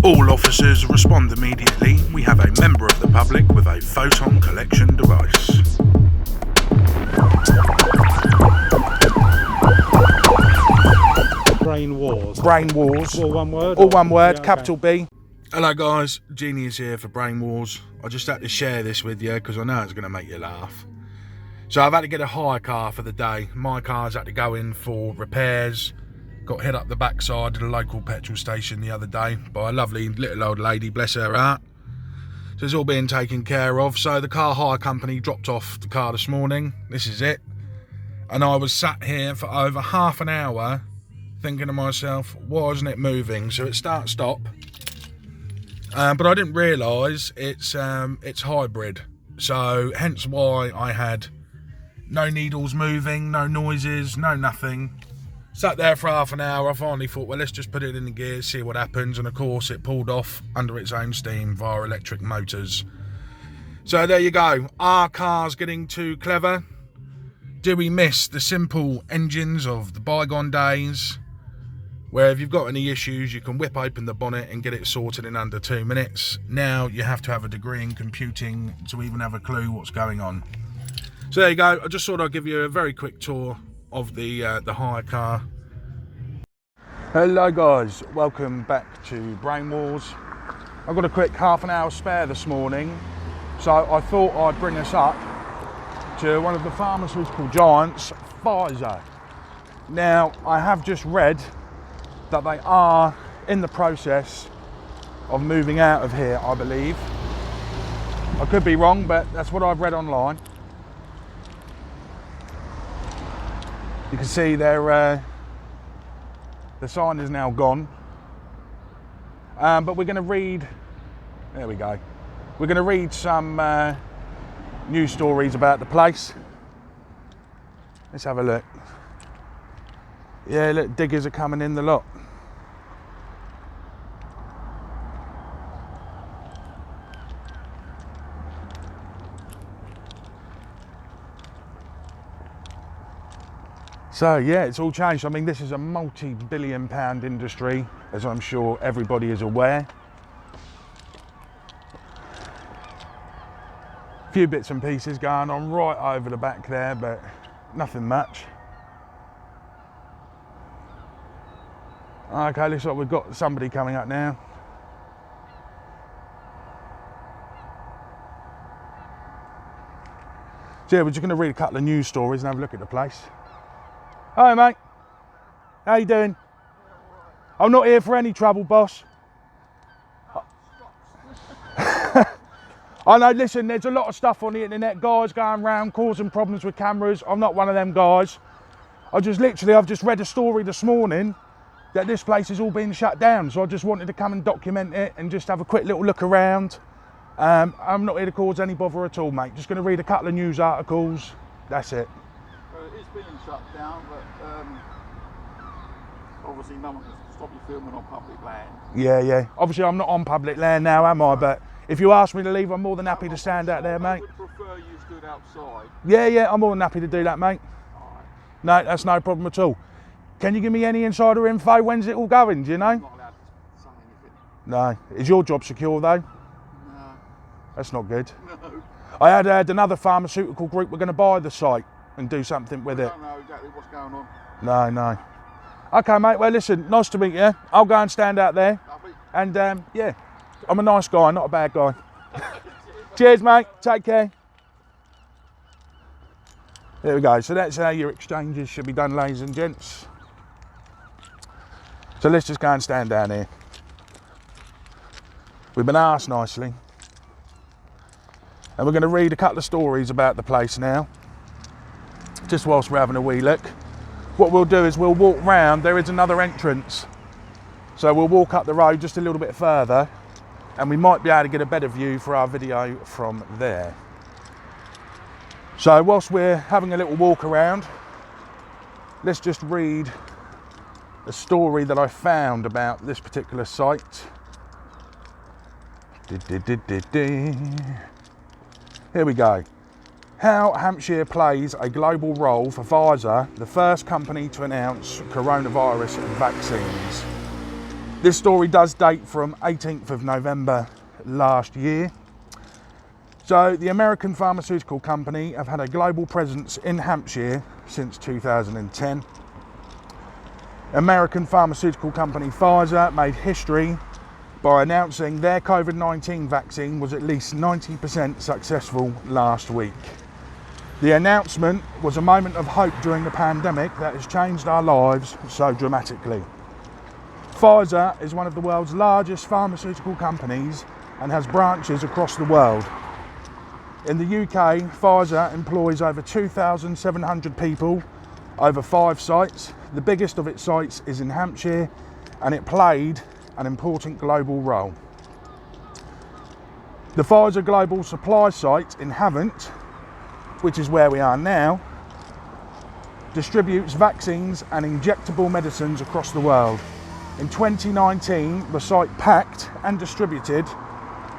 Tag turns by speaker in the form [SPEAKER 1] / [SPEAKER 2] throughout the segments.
[SPEAKER 1] All officers respond immediately. We have a member of the public with a photon collection device.
[SPEAKER 2] Brain Wars.
[SPEAKER 1] Brain Wars.
[SPEAKER 2] All one word?
[SPEAKER 1] All one word,
[SPEAKER 2] Yeah, okay.
[SPEAKER 1] capital B. Hello guys, Jeannie is here for Brain Wars. I just had to share this with you because I know it's going to make you laugh. So I've had to get a hire car for the day. My car's had to go in for repairs. Got hit up the backside of the local petrol station the other day by a lovely little old lady, bless her heart. So it's all being taken care of. So the car hire company dropped off the car this morning. This is it. And I was sat here for over half an hour thinking to myself, why isn't it moving? So it start-stop. But I didn't realise it's hybrid. So hence why I had no needles moving, no noises, no nothing. Sat there for half an hour. I finally thought, well, let's just put it in the gear, see what happens. And of course, it pulled off under its own steam via electric motors. So there you go. Are cars getting too clever? Do we miss the simple engines of the bygone days, where if you've got any issues, you can whip open the bonnet and get it sorted in under 2 minutes? Now you have to have a degree in computing to even have a clue what's going on. So there you go. I just thought I'd give you a very quick tour of the hire car. Hello guys, welcome back to Brain Wars. I've got a quick half an hour spare this morning, so I thought I'd bring us up to one of the pharmaceutical giants, Pfizer. Now I have just read that they are in the process of moving out of here, I believe. I could be wrong, but that's what I've read online. You can see the sign is now gone, but we're going to read, there we go, we're going to read some news stories about the place. Let's have a look. Yeah, look, diggers are coming in the lot. So yeah, it's all changed. I mean, this is a multi-billion pound industry, as I'm sure everybody is aware. A few bits and pieces going on right over the back there, but nothing much. Okay, looks like we've got somebody coming up now. So yeah, we're just going to read a couple of news stories and have a look at the place. Hi mate, how you doing? I'm not here for any trouble, boss. I know, listen, there's a lot of stuff on the internet, guys going around causing problems with cameras. I'm not one of them guys. I've just read a story this morning that this place is all being shut down, so I just wanted to come and document it and just have a quick little look around. I'm not here to cause any bother at all, mate. Just going to read a couple of news articles, that's it.
[SPEAKER 3] It is being shut down, but obviously no one can stop you filming on public land.
[SPEAKER 1] Yeah. Obviously I'm not on public land now, am I? But if you ask me to leave, I'm more than happy to stand out there, mate.
[SPEAKER 3] I would prefer you stood outside.
[SPEAKER 1] Yeah, I'm more than happy to do that, mate.
[SPEAKER 3] Alright.
[SPEAKER 1] No, that's no problem at all. Can you give me any insider info? When's it all going, do you know?
[SPEAKER 3] I'm not allowed to say anything.
[SPEAKER 1] No. Is your job secure though?
[SPEAKER 3] No.
[SPEAKER 1] That's not good.
[SPEAKER 3] No.
[SPEAKER 1] I had another pharmaceutical group were going to buy the site and do something with it.
[SPEAKER 3] I don't know exactly what's going on.
[SPEAKER 1] No. Okay, mate, well listen, nice to meet you. I'll go and stand out there.
[SPEAKER 3] Lovely.
[SPEAKER 1] And yeah, I'm a nice guy, not a bad guy. Cheers, mate. Take care. There we go. So that's how your exchanges should be done, ladies and gents. So let's just go and stand down here. We've been asked nicely. And we're going to read a couple of stories about the place now, just whilst we're having a wee look. What we'll do is we'll walk round. There is another entrance. So we'll walk up the road just a little bit further, and we might be able to get a better view for our video from there. So whilst we're having a little walk around, let's just read a story that I found about this particular site. Here we go. How Hampshire plays a global role for Pfizer, the first company to announce coronavirus vaccines. This story does date from 18th of November last year. So the American pharmaceutical company have had a global presence in Hampshire since 2010. American pharmaceutical company Pfizer made history by announcing their COVID-19 vaccine was at least 90% successful last week. The announcement was a moment of hope during the pandemic that has changed our lives so dramatically. Pfizer is one of the world's largest pharmaceutical companies and has branches across the world. In the UK, Pfizer employs over 2,700 people over 5 sites. The biggest of its sites is in Hampshire, and it played an important global role. The Pfizer global supply site in Havant, which is where we are now, distributes vaccines and injectable medicines across the world. In 2019, the site packed and distributed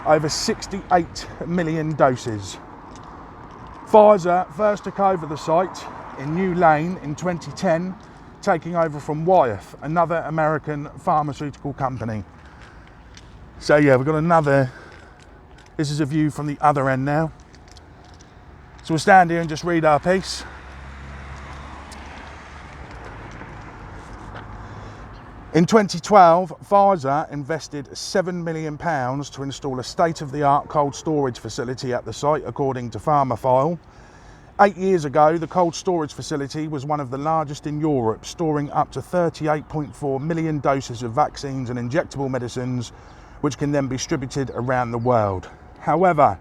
[SPEAKER 1] over 68 million doses. Pfizer first took over the site in New Lane in 2010, taking over from Wyeth, another American pharmaceutical company. So yeah, we've got another, this is a view from the other end now. So we'll stand here and just read our piece. In 2012, Pfizer invested £7 million to install a state-of-the-art cold storage facility at the site, according to PharmaFile. 8 years ago, the cold storage facility was one of the largest in Europe, storing up to 38.4 million doses of vaccines and injectable medicines, which can then be distributed around the world. However,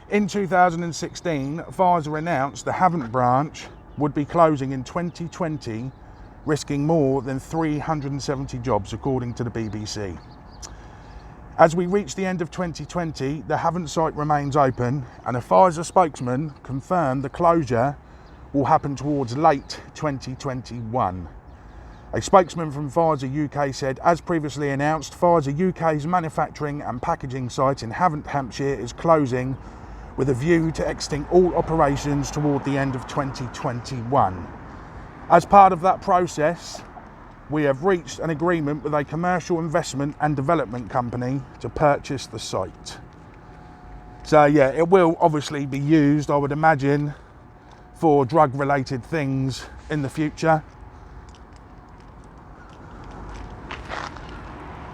[SPEAKER 1] in 2016, Pfizer announced the Havant branch would be closing in 2020, risking more than 370 jobs, according to the BBC. As we reach the end of 2020, the Havant site remains open, and a Pfizer spokesman confirmed the closure will happen towards late 2021. A spokesman from Pfizer UK said, as previously announced, Pfizer UK's manufacturing and packaging site in Havant, Hampshire is closing with a view to exiting all operations toward the end of 2021. As part of that process, we have reached an agreement with a commercial investment and development company to purchase the site. So yeah, it will obviously be used, I would imagine, for drug-related things in the future.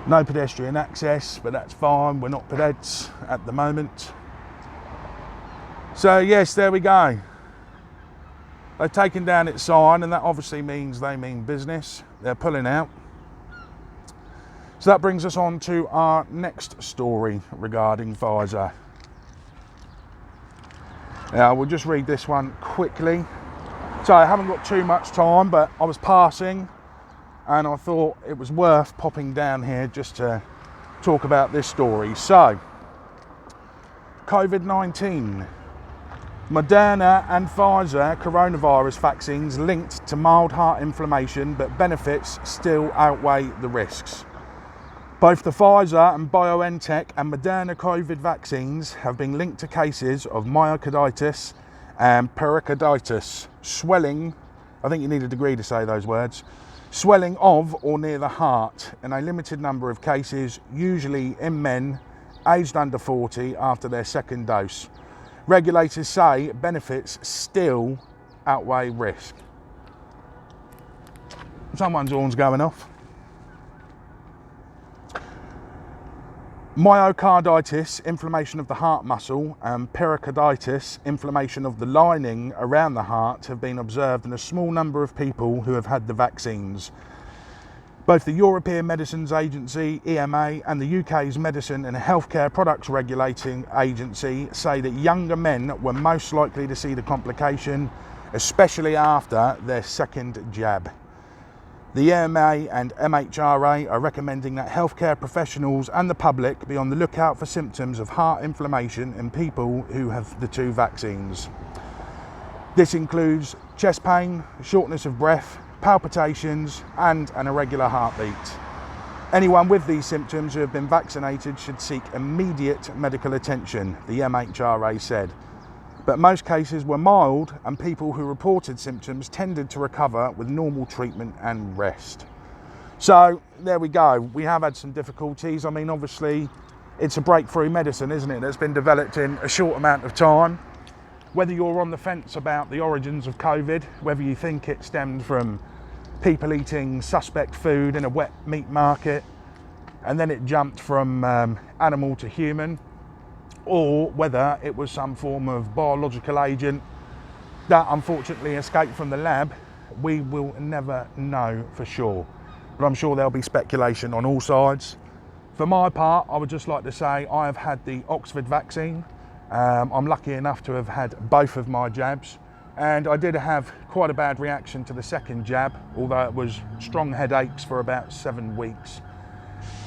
[SPEAKER 1] No pedestrian access, but that's fine. We're not pedets at the moment. So yes, there we go. They've taken down its sign, and that obviously means they mean business. They're pulling out. So that brings us on to our next story regarding Pfizer. Now, we'll just read this one quickly. So I haven't got too much time, but I was passing and I thought it was worth popping down here just to talk about this story. So, COVID-19. Moderna and Pfizer coronavirus vaccines linked to mild heart inflammation, but benefits still outweigh the risks. Both the Pfizer and BioNTech and Moderna COVID vaccines have been linked to cases of myocarditis and pericarditis, swelling, I think you need a degree to say those words, swelling of or near the heart in a limited number of cases, usually in men aged under 40 after their second dose. Regulators say benefits still outweigh risk. Someone's horn's going off. Myocarditis, inflammation of the heart muscle, and pericarditis, inflammation of the lining around the heart, have been observed in a small number of people who have had the vaccines. Both the European Medicines Agency, EMA, and the UK's Medicine and Healthcare Products Regulating Agency say that younger men were most likely to see the complication, especially after their second jab. The EMA and MHRA are recommending that healthcare professionals and the public be on the lookout for symptoms of heart inflammation in people who have the two vaccines. This includes chest pain, shortness of breath, palpitations, and an irregular heartbeat. Anyone with these symptoms who have been vaccinated should seek immediate medical attention, the MHRA said. But most cases were mild, and people who reported symptoms tended to recover with normal treatment and rest. So there we go. We have had some difficulties. I mean, obviously, it's a breakthrough medicine, isn't it? That's been developed in a short amount of time. Whether you're on the fence about the origins of COVID, whether you think it stemmed from people eating suspect food in a wet meat market, and then it jumped from animal to human, or whether it was some form of biological agent that unfortunately escaped from the lab, we will never know for sure. But I'm sure there'll be speculation on all sides. For my part, I would just like to say I have had the Oxford vaccine. I'm lucky enough to have had both of my jabs, and I did have quite a bad reaction to the second jab, although it was strong headaches for about 7 weeks,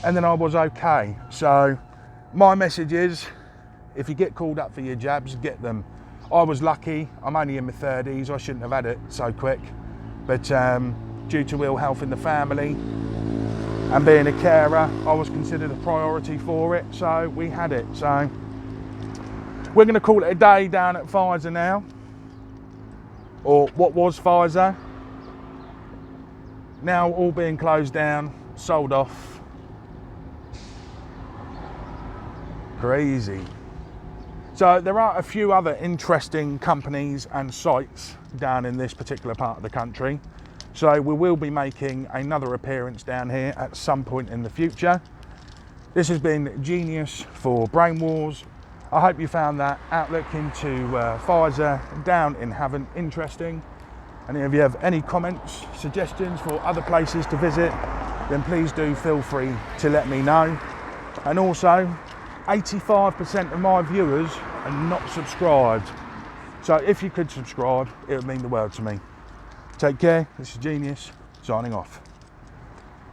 [SPEAKER 1] and then I was okay. So my message is, if you get called up for your jabs, get them. I was lucky. I'm only in my 30s. I shouldn't have had it so quick, but due to ill health in the family and being a carer, I was considered a priority for it, so we had it. So we're going to call it a day down at Pfizer now, or what was Pfizer, now all being closed down, sold off. Crazy. So there are a few other interesting companies and sites down in this particular part of the country. So we will be making another appearance down here at some point in the future. This has been Genius for Brain Wars. I hope you found that outlook into Pfizer down in Havant interesting. And if you have any comments, suggestions for other places to visit, then please do feel free to let me know. And also, 85% of my viewers are not subscribed. So if you could subscribe, it would mean the world to me. Take care. This is Genius, signing off.